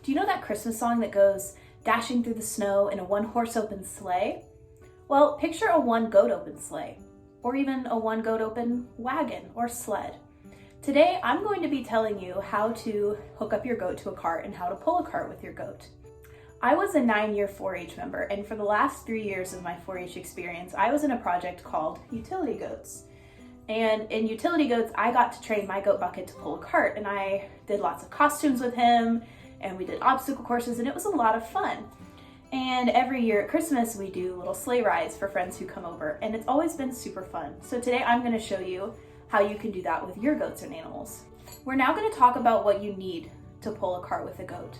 Do you know that Christmas song that goes, "Dashing through the snow in a one-horse open sleigh"? Well, picture a one-goat open sleigh, or even a one-goat open wagon or sled. Today, I'm going to be telling you how to hook up your goat to a cart and how to pull a cart with your goat. I was a 9-year 4-H member, and for the last 3 years of my 4-H experience, I was in a project called Utility Goats. And in Utility Goats, I got to train my goat Bucket to pull a cart, and I did lots of costumes with him, and we did obstacle courses, and it was a lot of fun. And every year at Christmas, we do little sleigh rides for friends who come over, and it's always been super fun. So today I'm gonna show you how you can do that with your goats and animals. We're now gonna talk about what you need to pull a cart with a goat.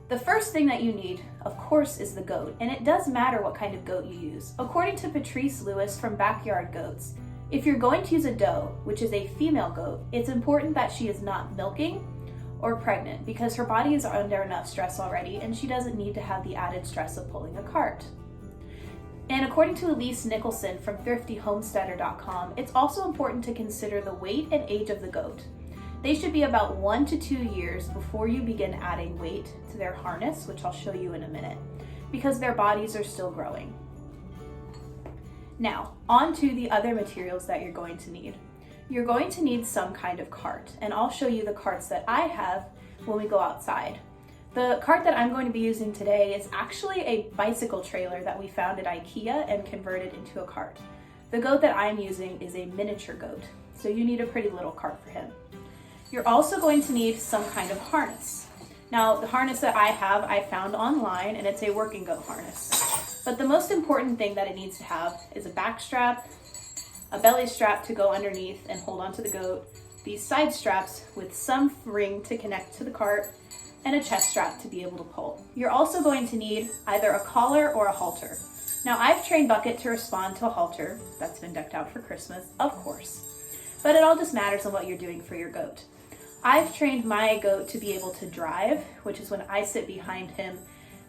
The first thing that you need, of course, is the goat, and it does matter what kind of goat you use. According to Patrice Lewis from Backyard Goats, if you're going to use a doe, which is a female goat, it's important that she is not milking or pregnant because her body is under enough stress already and she doesn't need to have the added stress of pulling a cart. And according to Elise Nicholson from thriftyhomesteader.com, it's also important to consider the weight and age of the goat. They should be about 1 to 2 years before you begin adding weight to their harness, which I'll show you in a minute, because their bodies are still growing. Now, on to the other materials that you're going to need. You're going to need some kind of cart, and I'll show you the carts that I have when we go outside. The cart that I'm going to be using today is actually a bicycle trailer that we found at IKEA and converted into a cart. The goat that I'm using is a miniature goat, so you need a pretty little cart for him. You're also going to need some kind of harness. Now, the harness that I found online, and it's a working goat harness. But the most important thing that it needs to have is a back strap, a belly strap to go underneath and hold onto the goat, these side straps with some ring to connect to the cart, and a chest strap to be able to pull. You're also going to need either a collar or a halter. Now, I've trained Bucket to respond to a halter that's been decked out for Christmas, of course, but it all just matters on what you're doing for your goat. I've trained my goat to be able to drive, which is when I sit behind him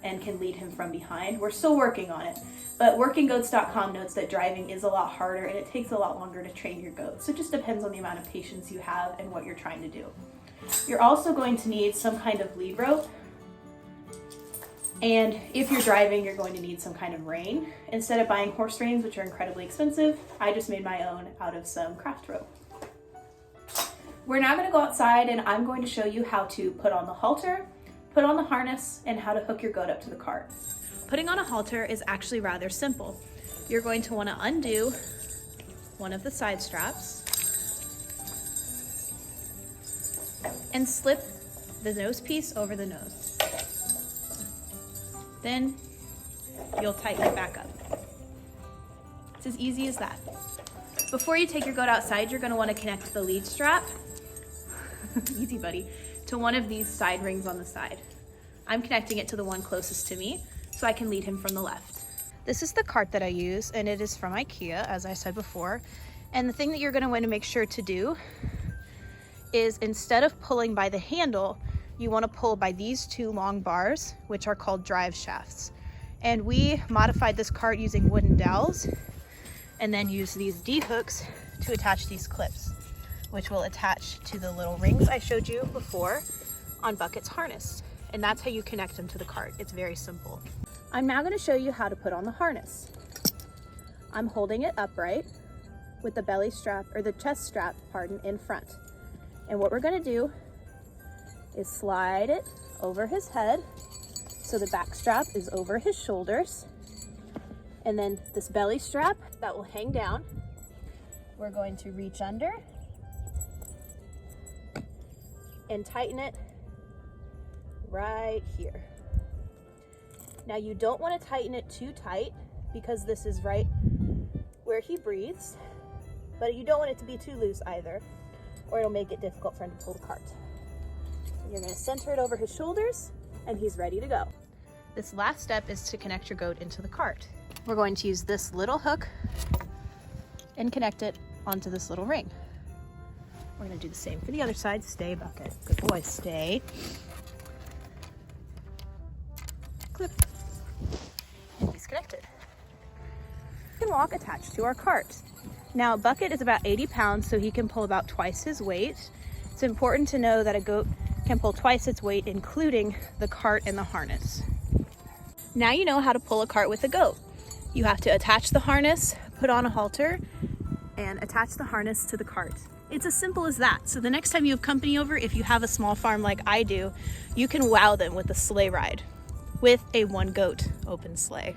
and can lead him from behind. We're still working on it, but workinggoats.com notes that driving is a lot harder and it takes a lot longer to train your goat. So it just depends on the amount of patience you have and what you're trying to do. You're also going to need some kind of lead rope. And if you're driving, you're going to need some kind of rein. Instead of buying horse reins, which are incredibly expensive, I just made my own out of some craft rope. We're now gonna go outside and I'm going to show you how to put on the halter, put on the harness, and how to hook your goat up to the cart. Putting on a halter is actually rather simple. You're going to want to undo one of the side straps and slip the nose piece over the nose. Then you'll tighten it back up. It's as easy as that. Before you take your goat outside, you're going to want to connect the lead strap, easy buddy, to one of these side rings on the side. I'm connecting it to the one closest to me so I can lead him from the left. This is the cart that I use, and it is from IKEA, as I said before. And the thing that you're going to want to make sure to do is instead of pulling by the handle, you want to pull by these two long bars, which are called drive shafts. And we modified this cart using wooden dowels and then use these D-hooks to attach these clips, which will attach to the little rings I showed you before on Bucket's harness. And that's how you connect them to the cart. It's very simple. I'm now going to show you how to put on the harness. I'm holding it upright with the belly strap, or the chest strap, pardon, in front. And what we're going to do is slide it over his head so the back strap is over his shoulders. And then this belly strap that will hang down, we're going to reach under and tighten it right here. Now you don't want to tighten it too tight because this is right where he breathes, but you don't want it to be too loose either, or it'll make it difficult for him to pull the cart. You're going to center it over his shoulders and he's ready to go. This last step is to connect your goat into the cart. We're going to use this little hook and connect it onto this little ring. We're going to do the same for the other side. Stay, Bucket. Good boy, stay. Clip. And he's connected. He can walk attached to our cart. Now, Bucket is about 80 pounds, so he can pull about twice his weight. It's important to know that a goat can pull twice its weight, including the cart and the harness. Now you know how to pull a cart with a goat. You have to attach the harness, put on a halter, and attach the harness to the cart. It's as simple as that. So the next time you have company over, if you have a small farm like I do, you can wow them with a sleigh ride with a one goat open sleigh.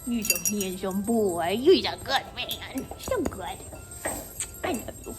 You're so handsome boy. You're a good man. So good. I love you.